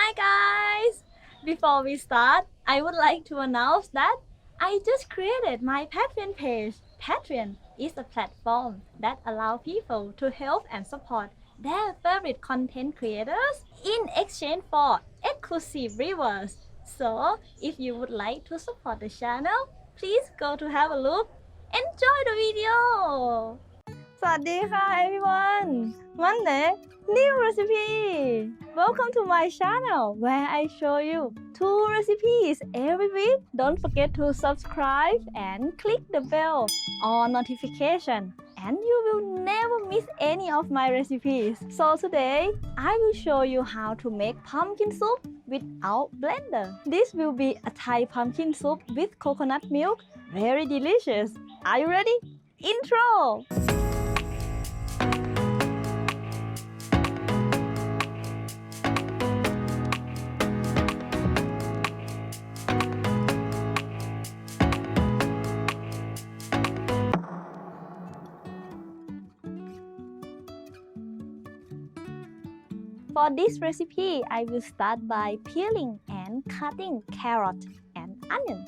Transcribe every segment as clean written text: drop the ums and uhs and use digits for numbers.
Hi guys! Before we start, I would like to announce that I just created my Patreon page. Patreon is a platform that allows people to help and support their favorite content creators in exchange for exclusive rewards. So, if you would like to support the channel, please go to have a look. Enjoy the video! สวัสดีค่ะ everyone วันไหน new recipe welcome to my channel where I show you 2 recipes every week. Don't forget to subscribe and click the bell on notification and you will never miss any of my recipes. So today I will show you how to make pumpkin soup without blender. This will be a Thai pumpkin soup with coconut milk. Very delicious. Are you ready? Intro! For this recipe, I will start by peeling and cutting carrot and onion.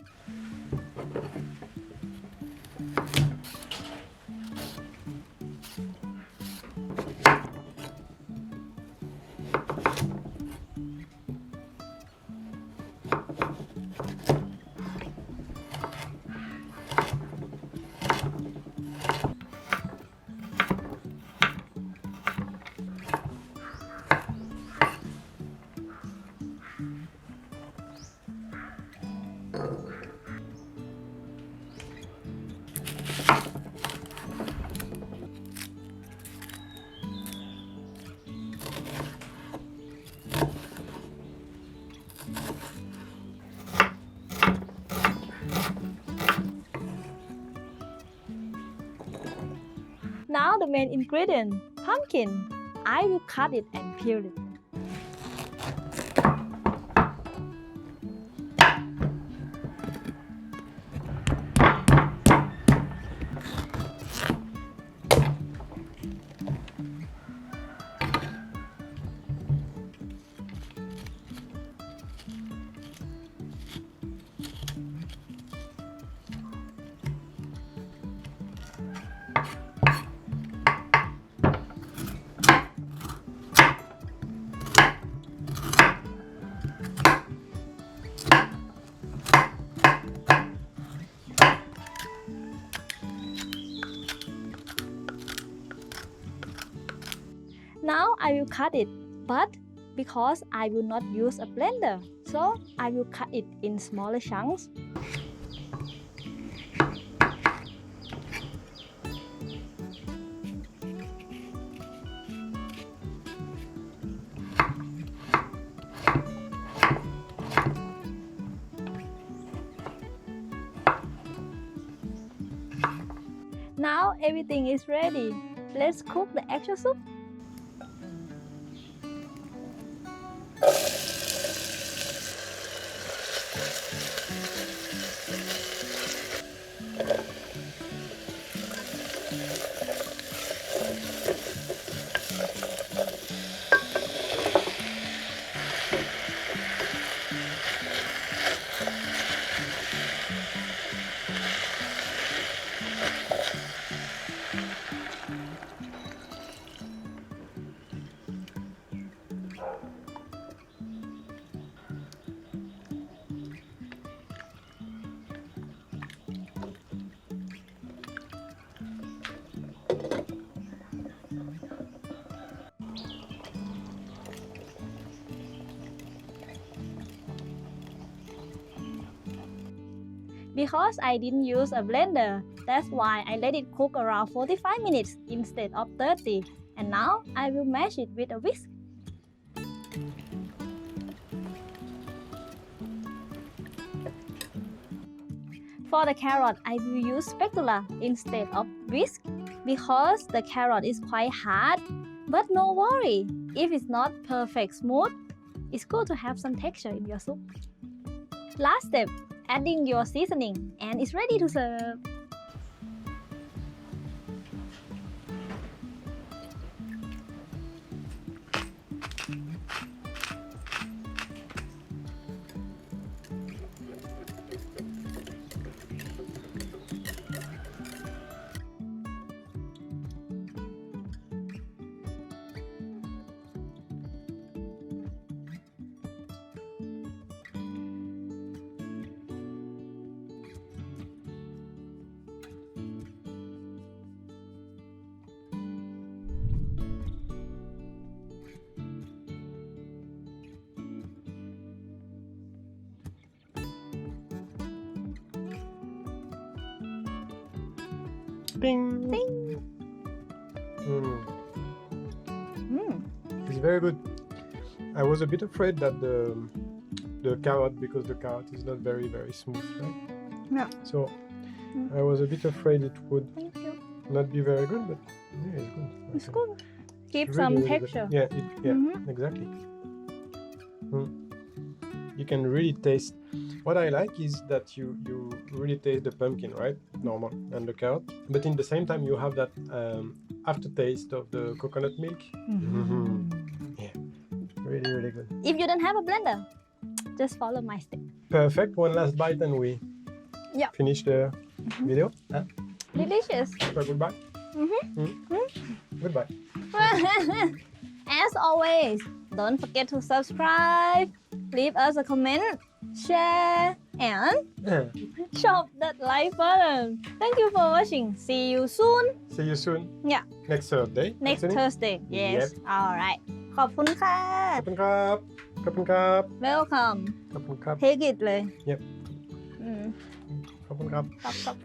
Now the main ingredient, pumpkin. I will cut it and peel it. Now I will cut it, but because I will not use a blender, so I will cut it in smaller chunks. Now everything is ready. Let's cook the actual soup. Because I didn't use a blender, that's why I let it cook around 45 minutes instead of 30. And now I will mash it with a whisk. For the carrot, I will use spatula instead of whisk because the carrot is quite hard. But no worry, if it's not perfect smooth, it's good to have some texture in your soup. Last step, adding your seasoning and it's ready to serve. Ding. It's very good. I was a bit afraid that the carrot, because the carrot is not very smooth, right? Yeah. So I was a bit afraid it would Thank you. not be very good, but yeah, it's good. It's good. Keep It's some really good. texture. Yeah, exactly. You can really taste. What I like is that you really taste the pumpkin, right? Normal, and the carrot, but in the same time you have that aftertaste of the coconut milk. Yeah, really good. If you don't have a blender, just follow my step. Perfect. One last bite and we finish the video. Delicious. So goodbye. Goodbye. As always, don't forget to subscribe, leave us a comment, share, and shop that like button. Thank you for watching. See you soon. See you soon. Yeah. Next Thursday. Next Thursday. Yes. Alright. ขอบคุณค่ะ ขอบคุณครับขอบคุณครับ Welcome. ขอบคุณครับ Take it เลย Yep. ขอบคุณครับ ครับ